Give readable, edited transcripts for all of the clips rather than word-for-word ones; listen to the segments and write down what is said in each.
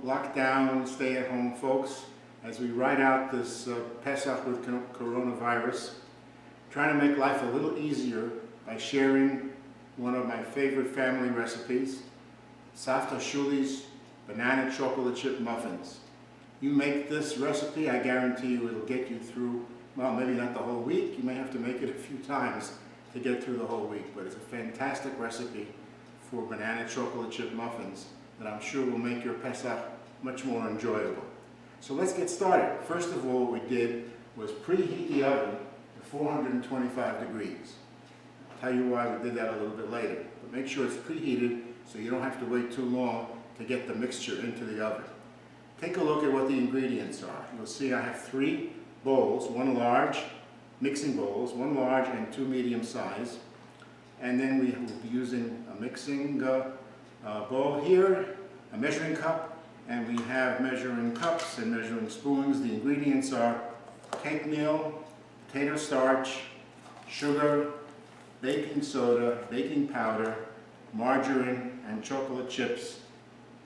lockdown, stay-at-home folks, as we ride out this Pesach with coronavirus, trying to make life a little easier by sharing one of my favorite family recipes, Savta Shuly's banana chocolate chip muffins. You make this recipe, I guarantee you it'll get you through, well, maybe not the whole week. You may have to make it a few times to get through the whole week, but it's a fantastic recipe for banana chocolate chip muffins that I'm sure will make your Pesach much more enjoyable. So let's get started. First of all, what we did was preheat the oven to 425 degrees. I'll tell you why we did that a little bit later, but make sure it's preheated so you don't have to wait too long to get the mixture into the oven. Take a look at what the ingredients are. You'll see I have 3 bowls, 1 large, mixing bowls, 1 large and 2 medium size. And then we will be using a mixing bowl here, a measuring cup, and we have measuring cups and measuring spoons. The ingredients are cake meal, potato starch, sugar, baking soda, baking powder, margarine, and chocolate chips,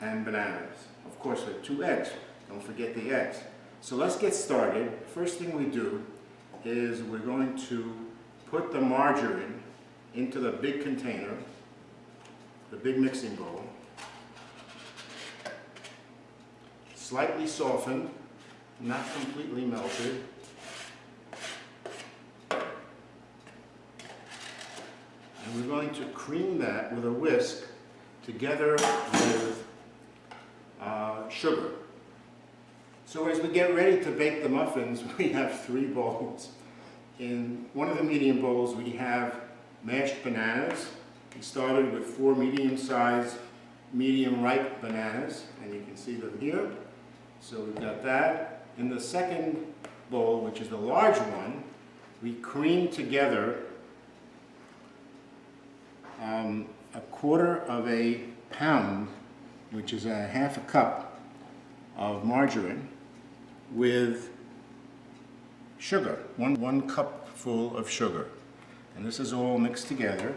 and bananas. Of course, with 2 eggs. Don't forget the eggs. So let's get started. First thing we do is we're going to put the margarine into the big container, the big mixing bowl, slightly softened, not completely melted. And we're going to cream that with a whisk together with sugar. So as we get ready to bake the muffins, we have 3 bowls. In one of the medium bowls, we have mashed bananas. We started with 4 medium-sized, medium-ripe bananas, and you can see them here. So we've got that. In the second bowl, which is the large one, we creamed together a 1/4 pound, which is a 1/2 cup of margarine, with sugar, one cup full of sugar. And this is all mixed together.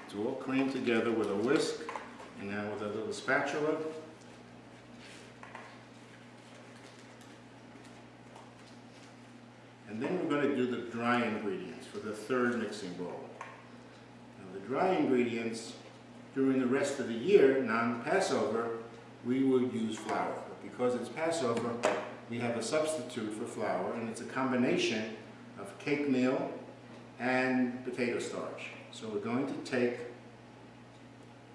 It's all creamed together with a whisk, and now with a little spatula. And then we're going to do the dry ingredients for the 3rd mixing bowl. Now the dry ingredients, during the rest of the year, non-Passover, we will use flour. But because it's Passover, we have a substitute for flour, and it's a combination of cake meal and potato starch. So we're going to take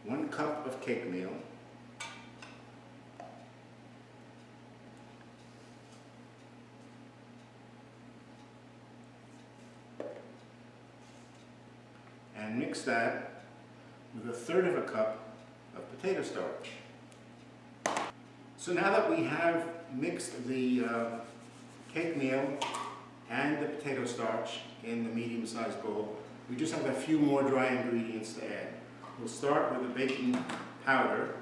1 cup of cake meal, and mix that with 1/3 cup of potato starch. So now that we have mixed the cake meal and the potato starch in the medium-sized bowl, we just have a few more dry ingredients to add. We'll start with the baking powder.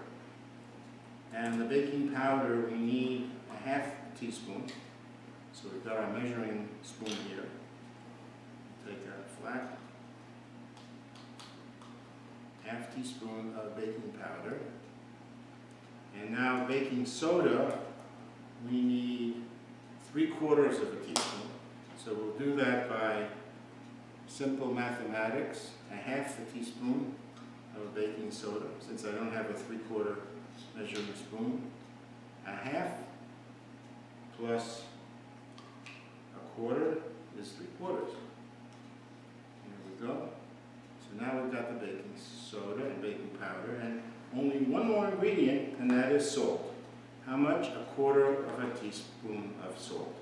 And the baking powder, we need a 1/2 teaspoon. So we've got our measuring spoon here. Take that flat. 1/2 teaspoon of baking powder. And now baking soda, we need 3/4 of a teaspoon. So we'll do that by simple mathematics, a 1/2 teaspoon of baking soda, since I don't have a 3/4 measuring spoon. A 1/2 plus 1/4 is 3/4. Here we go. So now we've got the baking soda and baking powder, and only 1 more ingredient, and that is salt. How much? 1/4 teaspoon of salt.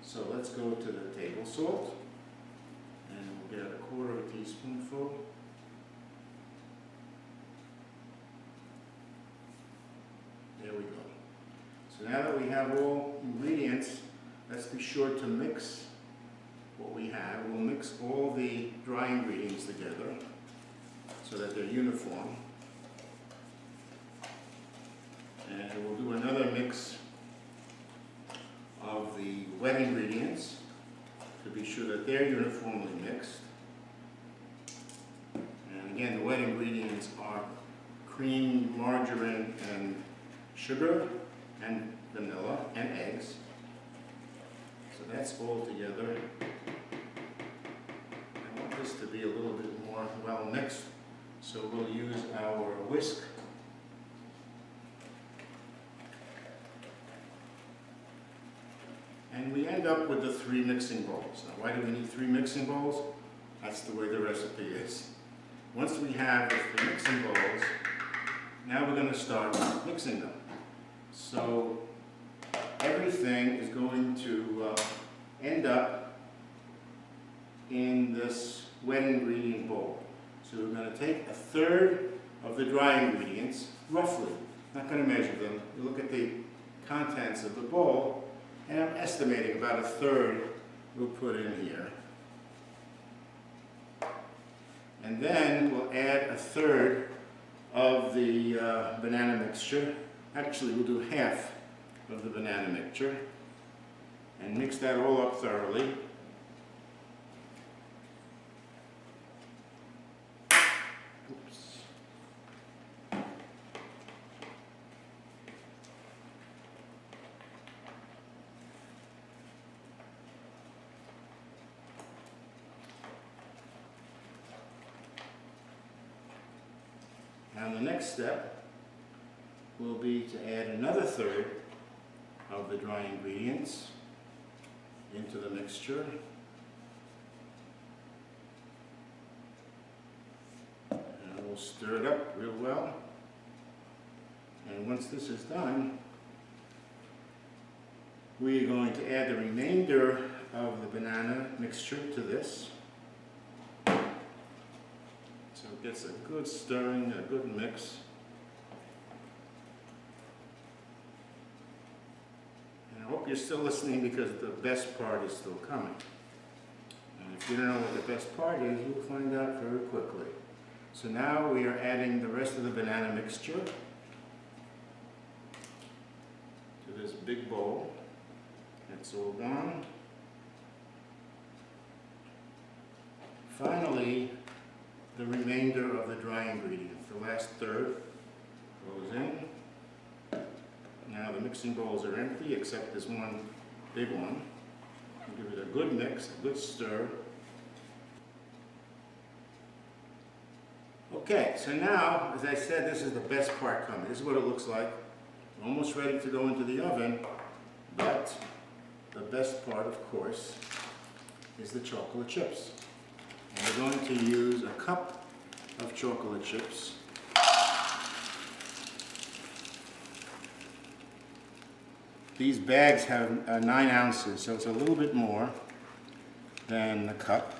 So let's go to the table salt, and we'll get a 1/4 teaspoonful. There we go. So now that we have all ingredients, let's be sure to mix what we have. We'll mix all the dry ingredients together so that they're uniform. And we'll do another mix of the wet ingredients to be sure that they're uniformly mixed. And again, the wet ingredients are cream, margarine, and sugar, and vanilla, and eggs. So that's all together. I want this to be a little bit more well mixed, so we'll use our whisk. And we end up with the 3 mixing bowls. Now, why do we need 3 mixing bowls? That's the way the recipe is. Once we have the 3 mixing bowls, now we're going to start mixing them. So everything is going to end up in this wet ingredient bowl. So we're going to take 1/3 of the dry ingredients, roughly. Not going to measure them. You look at the contents of the bowl, and I'm estimating about 1/3 we'll put in here. And then we'll add 1/3 of the banana mixture. Actually, we'll do half of the banana mixture and mix that all up thoroughly. Oops. Now the next step will be to add another 1/3 of the dry ingredients into the mixture. And we'll stir it up real well. And once this is done, we are going to add the remainder of the banana mixture to this. So it gets a good stirring, a good mix. And I hope you're still listening, because the best part is still coming. And if you don't know what the best part is, you'll find out very quickly. So now we are adding the rest of the banana mixture to this big bowl. That's all done. Finally, the remainder of the dry ingredients, the last 1/3, goes in. Now the mixing bowls are empty except this one big one. We'll give it a good mix, a good stir. Okay, so now, as I said, this is the best part coming. This is what it looks like. Almost ready to go into the oven, but the best part, of course, is the chocolate chips. And we're going to use a cup of chocolate chips. These bags have 9 ounces, so it's a little bit more than the cup.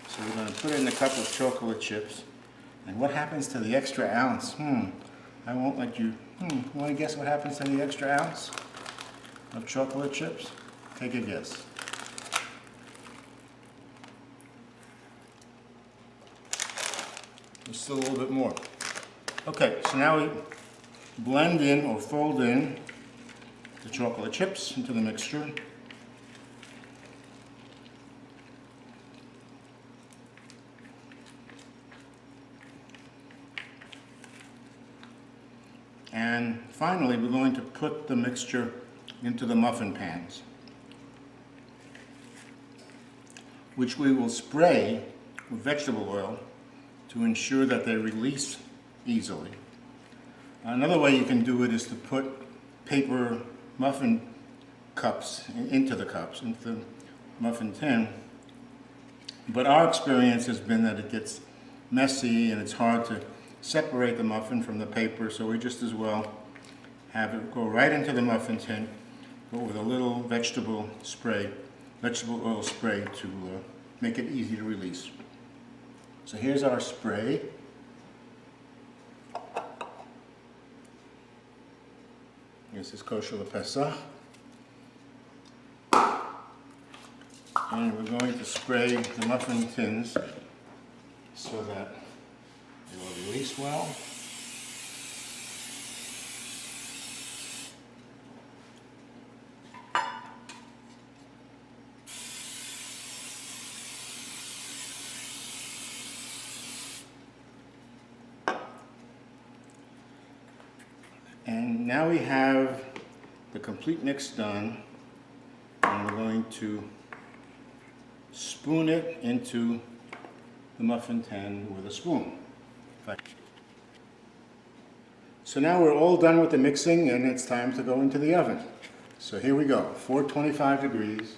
So we're going to put in a cup of chocolate chips. And what happens to the extra ounce? I won't let you. You want to guess what happens to the extra ounce of chocolate chips? Take a guess. There's still a little bit more. Okay, so now we blend in or fold in the chocolate chips into the mixture. And finally, we're going to put the mixture into the muffin pans, which we will spray with vegetable oil to ensure that they release easily. Another way you can do it is to put paper muffin cups into the muffin tin. But our experience has been that it gets messy and it's hard to separate the muffin from the paper, so we just as well have it go right into the muffin tin, but with a little vegetable oil spray to make it easy to release. So here's our spray. This is kosher Pesach. And we're going to spray the muffin tins so that they will release well. And now we have the complete mix done, and we're going to spoon it into the muffin tin with a spoon. So now we're all done with the mixing, and it's time to go into the oven. So here we go, 425 degrees.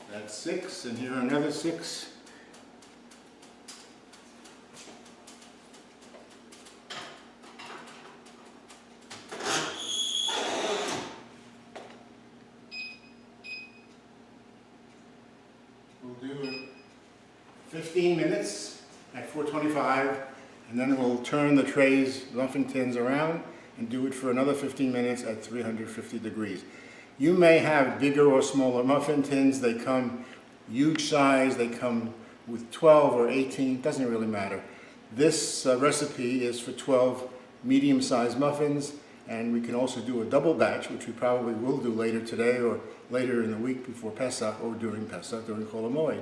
That's 6, and here are another 6. We'll do it 15 minutes at 425, and then we'll turn the trays, muffin tins around and do it for another 15 minutes at 350 degrees. You may have bigger or smaller muffin tins. They come huge size, they come with 12 or 18, doesn't really matter. This recipe is for 12 medium-sized muffins, and we can also do a double batch, which we probably will do later today or later in the week before Pesach or during Pesach, during Chol Hamoed.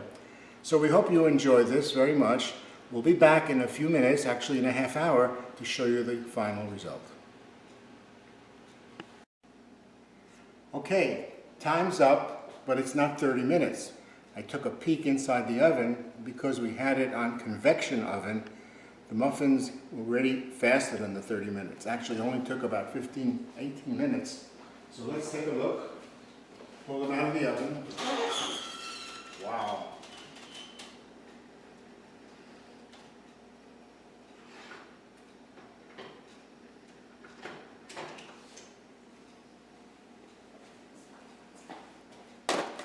So we hope you enjoy this very much. We'll be back in a few minutes, actually in a half hour, to show you the final result. Okay, time's up, but it's not 30 minutes. I took a peek inside the oven. Because we had it on convection oven, the muffins were ready faster than the 30 minutes. Actually, it only took about 15, 18 minutes. So let's take a look. Pull them out of the oven. Wow.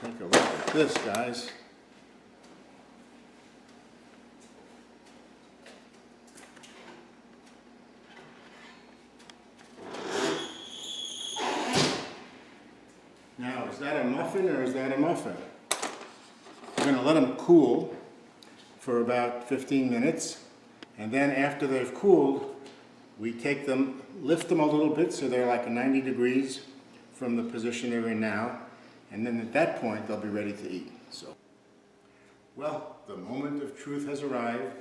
Take a look at this, guys. Now, is that a muffin or is that a muffin? We're going to let them cool for about 15 minutes, and then after they've cooled, we take them, lift them a little bit so they're like 90 degrees from the position they're in now, and then at that point they'll be ready to eat. So, well, the moment of truth has arrived.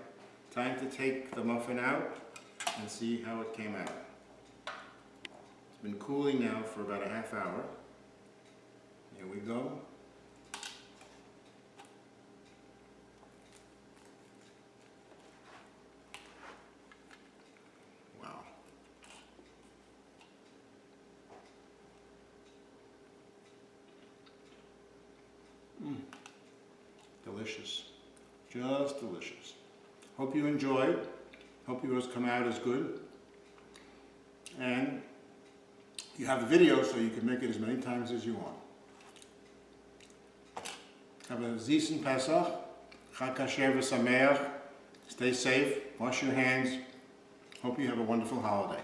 Time to take the muffin out and see how it came out. It's been cooling now for about a half hour. Here we go. Wow. Delicious. Just delicious. Hope you enjoyed. Hope yours come out as good. And you have the video so you can make it as many times as you want. Have a Zisen Pesach, Chag Kasher v'Sameach. Stay safe, wash your hands. Hope you have a wonderful holiday.